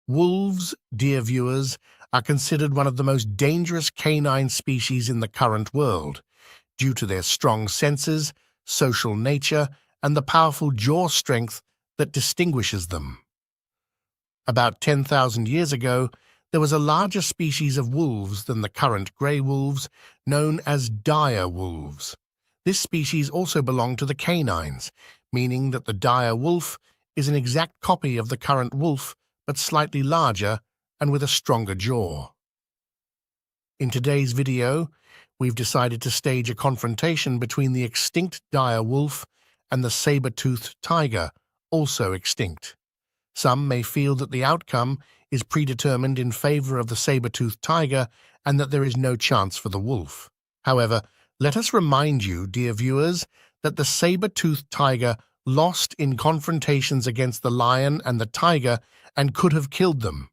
Wolves, dear viewers, are considered one of the most dangerous canine species in the current world due to their strong senses, social nature, and the powerful jaw strength that distinguishes them. About 10,000 years ago, there was a larger species of wolves than the current grey wolves, known as dire wolves. This species also belonged to the canines, meaning that the dire wolf is an exact copy of the current wolf, but slightly larger and with a stronger jaw. In today's video, we've decided to stage a confrontation between the extinct dire wolf and the saber-toothed tiger, also extinct. Some may feel that the outcome is predetermined in favor of the saber-toothed tiger and that there is no chance for the wolf. However, let us remind you, dear viewers, that the saber-toothed tiger lost in confrontations against the lion and the tiger and could have killed them,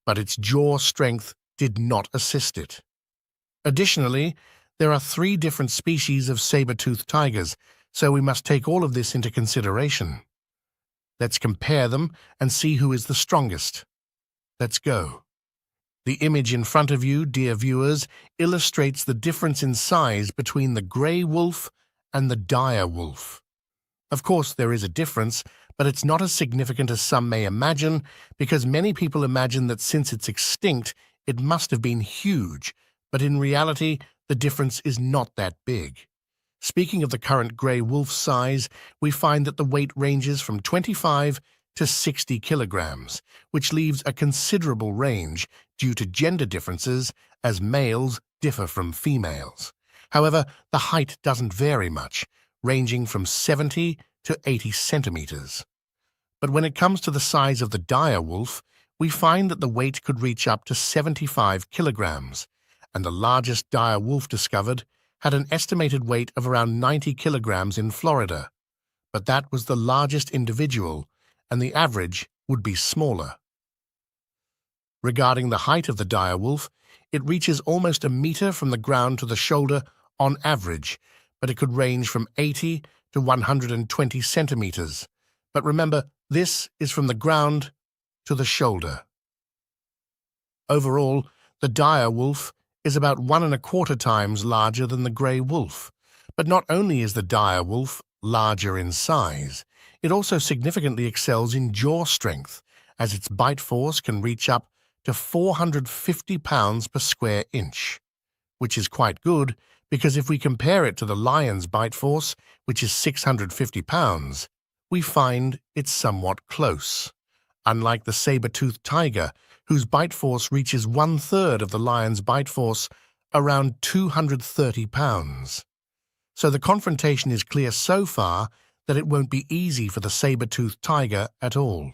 but its jaw strength did not assist it. Additionally, there are 3 different species of saber-toothed tigers, so we must take all of this into consideration. Let's compare them and see who is the strongest. Let's go. The image in front of you, dear viewers, illustrates the difference in size between the grey wolf and the dire wolf. Of course, there is a difference, but it's not as significant as some may imagine, because many people imagine that since it's extinct, it must have been huge, but in reality, the difference is not that big. Speaking of the current grey wolf size, we find that the weight ranges from 25 to 60 kilograms, which leaves a considerable range due to gender differences, as males differ from females. However, the height doesn't vary much, ranging from 70 to 80 centimeters. But when it comes to the size of the dire wolf, we find that the weight could reach up to 75 kilograms, and the largest dire wolf discovered had an estimated weight of around 90 kilograms in Florida. But that was the largest individual, and the average would be smaller. Regarding the height of the dire wolf, it reaches almost a meter from the ground to the shoulder on average, but it could range from 80 to 120 centimeters. But remember, this is from the ground to the shoulder. Overall, the dire wolf is about 1¼ times larger than the grey wolf. But not only is the dire wolf larger in size, it also significantly excels in jaw strength, as its bite force can reach up to 450 pounds per square inch, which is quite good because if we compare it to the lion's bite force, which is 650 pounds, we find it's somewhat close. Unlike the saber-toothed tiger, whose bite force reaches 1/3 of the lion's bite force, around 230 pounds. So the confrontation is clear so far that it won't be easy for the saber-toothed tiger at all.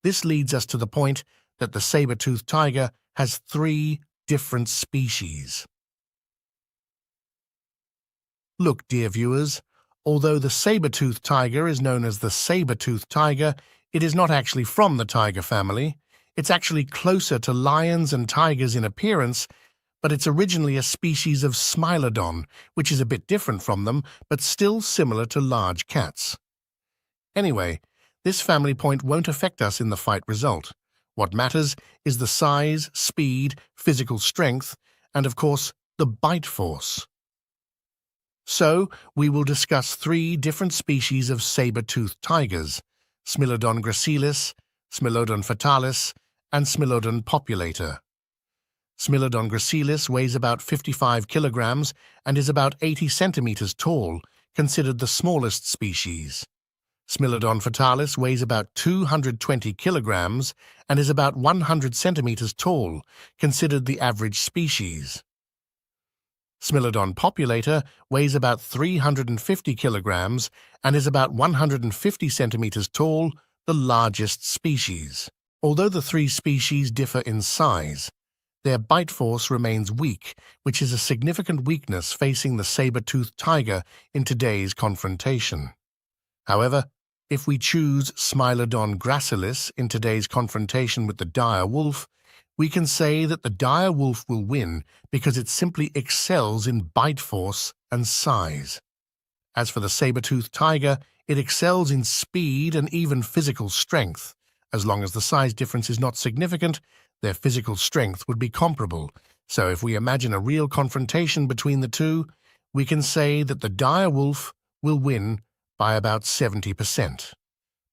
This leads us to the point that the saber-toothed tiger has 3 different species. Look, dear viewers, although the saber-toothed tiger is known as the saber-toothed tiger, it is not actually from the tiger family. It's actually closer to lions and tigers in appearance, but it's originally a species of Smilodon, which is a bit different from them, but still similar to large cats. Anyway, this family point won't affect us in the fight result. What matters is the size, speed, physical strength, and of course, the bite force. So, we will discuss 3 different species of saber-toothed tigers: Smilodon gracilis, Smilodon fatalis, and Smilodon populator. Smilodon gracilis weighs about 55 kilograms and is about 80 centimeters tall, considered the smallest species. Smilodon fatalis weighs about 220 kilograms and is about 100 centimeters tall, considered the average species. Smilodon populator weighs about 350 kilograms and is about 150 centimeters tall, the largest species. Although the 3 species differ in size, their bite force remains weak, which is a significant weakness facing the saber-toothed tiger in today's confrontation. However, if we choose Smilodon gracilis in today's confrontation with the dire wolf, we can say that the dire wolf will win because it simply excels in bite force and size. As for the saber-toothed tiger, it excels in speed and even physical strength, As long as the size difference is not significant, their physical strength would be comparable. So if we imagine a real confrontation between the two, we can say that the dire wolf will win by about 70%.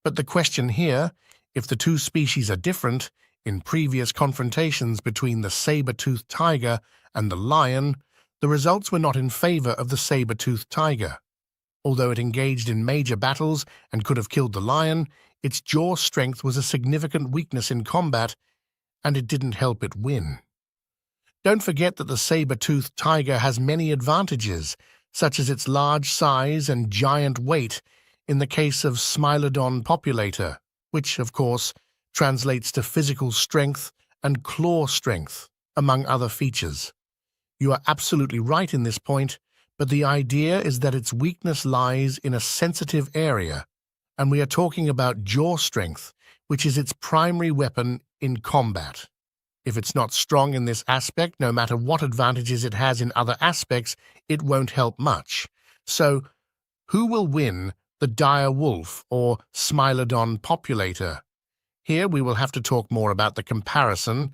But the question here, if the two species are different, in previous confrontations between the saber-toothed tiger and the lion, the results were not in favor of the saber-toothed tiger. Although it engaged in major battles and could have killed the lion, its jaw strength was a significant weakness in combat, and it didn't help it win. Don't forget that the saber-toothed tiger has many advantages, such as its large size and giant weight in the case of Smilodon populator, which, of course, translates to physical strength and claw strength, among other features. You are absolutely right in this point, but the idea is that its weakness lies in a sensitive area, and we are talking about jaw strength, which is its primary weapon in combat. If it's not strong in this aspect, no matter what advantages it has in other aspects, it won't help much. So, who will win the dire wolf or Smilodon populator? Here we will have to talk more about the comparison.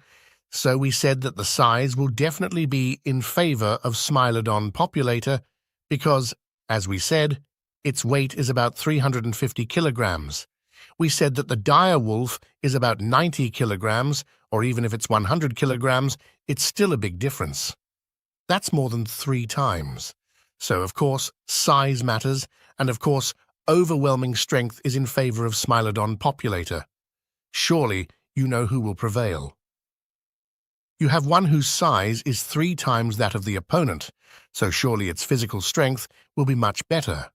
So we said that the size will definitely be in favor of Smilodon populator because, as we said, its weight is about 350 kilograms. We said that the dire wolf is about 90 kilograms, or even if it's 100 kilograms, it's still a big difference. That's more than 3 times. So, of course, size matters, and of course, overwhelming strength is in favor of Smilodon populator. Surely you know who will prevail. You have one whose size is 3 times that of the opponent, so surely its physical strength will be much better.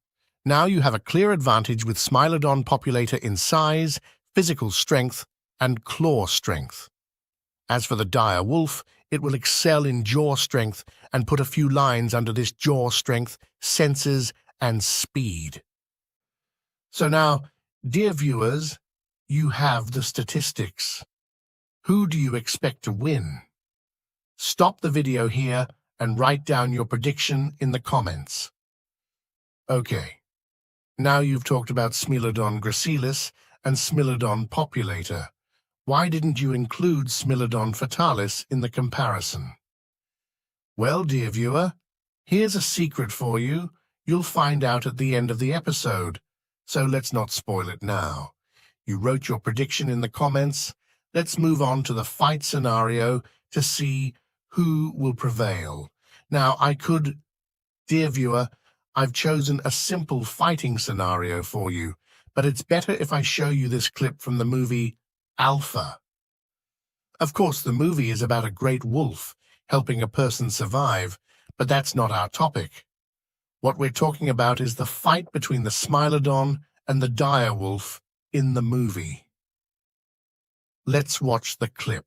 Now you have a clear advantage with Smilodon populator in size, physical strength, and claw strength. As for the dire wolf, it will excel in jaw strength and put a few lines under this jaw strength, senses, and speed. So now, dear viewers, you have the statistics. Who do you expect to win? Stop the video here and write down your prediction in the comments. Okay, now you've talked about Smilodon gracilis and Smilodon populator. Why didn't you include Smilodon fatalis in the comparison? Well, dear viewer, here's a secret for you. You'll find out at the end of the episode, so let's not spoil it now. You wrote your prediction in the comments. Let's move on to the fight scenario to see who will prevail. Now, dear viewer, I've chosen a simple fighting scenario for you, but it's better if I show you this clip from the movie Alpha. Of course, the movie is about a great wolf helping a person survive, but that's not our topic. What we're talking about is the fight between the Smilodon and the dire wolf in the movie. Let's watch the clip.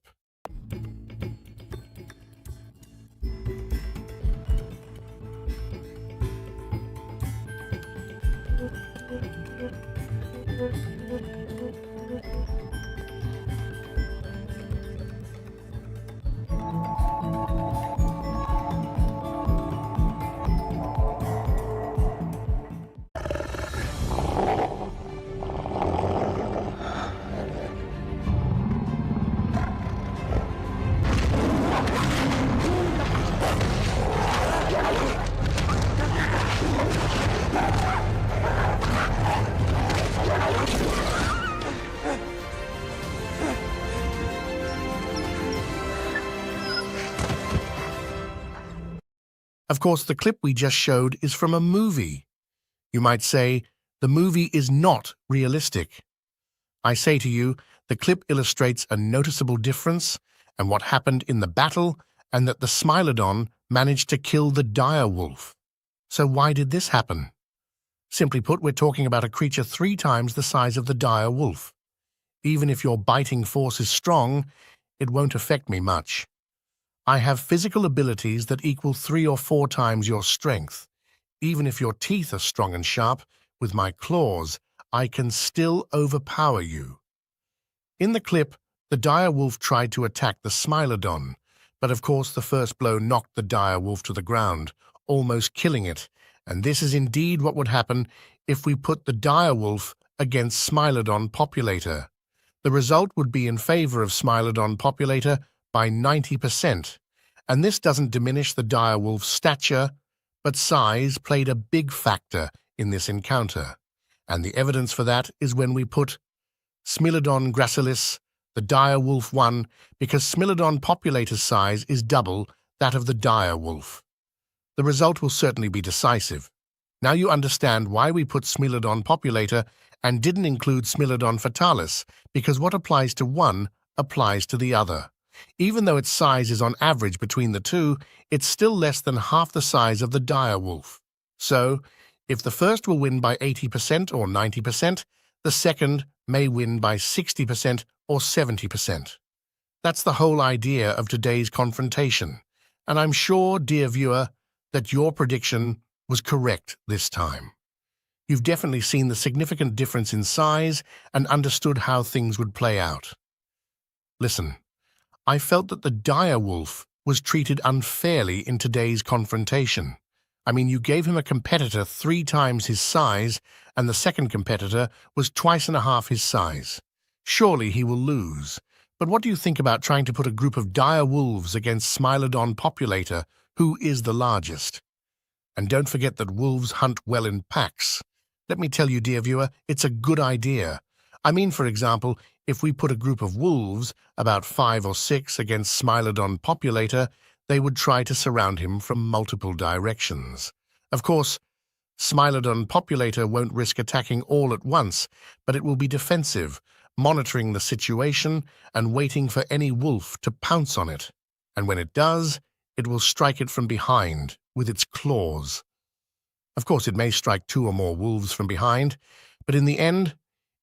Of course, the clip we just showed is from a movie. You might say, the movie is not realistic. I say to you, the clip illustrates a noticeable difference and what happened in the battle, and that the Smilodon managed to kill the dire wolf. So why did this happen? Simply put, we're talking about a creature 3 times the size of the dire wolf. Even if your biting force is strong, it won't affect me much. I have physical abilities that equal 3 or 4 times your strength. Even if your teeth are strong and sharp, with my claws, I can still overpower you. In the clip, the dire wolf tried to attack the Smilodon, but of course the first blow knocked the dire wolf to the ground, almost killing it, and this is indeed what would happen if we put the dire wolf against Smilodon populator. the result would be in favor of Smilodon populator by 90%. And this doesn't diminish the direwolf's stature, but size played a big factor in this encounter. And the evidence for that is when we put Smilodon gracilis, the direwolf won because Smilodon populator's size is double that of the direwolf. The result will certainly be decisive. Now you understand why we put Smilodon populator and didn't include Smilodon fatalis, because what applies to one applies to the other. Even though its size is on average between the two, it's still less than half the size of the direwolf. So, if the first will win by 80% or 90%, the second may win by 60% or 70%. That's the whole idea of today's confrontation, and I'm sure, dear viewer, that your prediction was correct this time. You've definitely seen the significant difference in size and understood how things would play out. Listen, I felt that the direwolf was treated unfairly in today's confrontation. I mean, you gave him a competitor 3 times his size, and the second competitor was 2.5 his size. Surely he will lose. But what do you think about trying to put a group of direwolves against Smilodon populator, who is the largest? And don't forget that wolves hunt well in packs. Let me tell you, dear viewer, it's a good idea. I mean, for example, if we put a group of wolves, about 5 or 6, against Smilodon populator, they would try to surround him from multiple directions. Of course, Smilodon populator won't risk attacking all at once, but it will be defensive, monitoring the situation and waiting for any wolf to pounce on it. And when it does, it will strike it from behind with its claws. Of course, it may strike 2 or more wolves from behind, but in the end,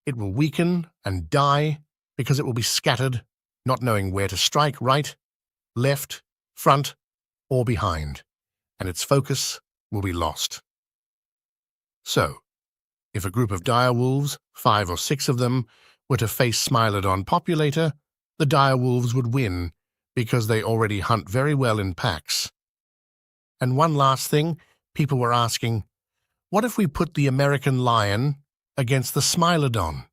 it will weaken and die because it will be scattered, not knowing where to strike, right, left, front, or behind, and its focus will be lost. So, if a group of direwolves, 5 or 6 of them, were to face Smilodon populator, the direwolves would win because they already hunt very well in packs. And one last thing, people were asking, what if we put the American lion against the Smilodon?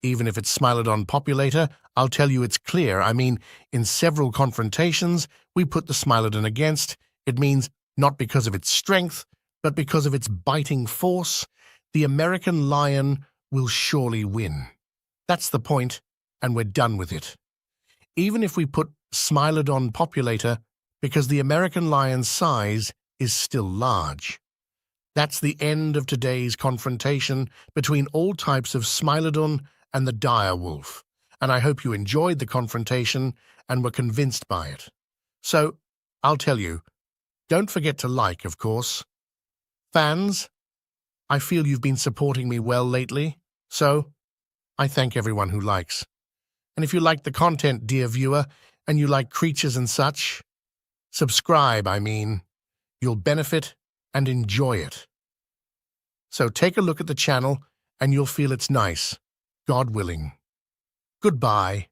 Even if it's Smilodon populator, I'll tell you it's clear. I mean, in several confrontations, we put the Smilodon against. It means not because of its strength, but because of its biting force. The American lion will surely win. That's the point, and we're done with it. Even if we put Smilodon populator, because the American lion's size is still large. That's the end of today's confrontation between all types of Smilodon and the direwolf, and I hope you enjoyed the confrontation and were convinced by it. So, I'll tell you, don't forget to like, of course. Fans, I feel you've been supporting me well lately, so I thank everyone who likes. And if you like the content, dear viewer, and you like creatures and such, subscribe, You'll benefit and enjoy it. So take a look at the channel and you'll feel it's nice, God willing. Goodbye.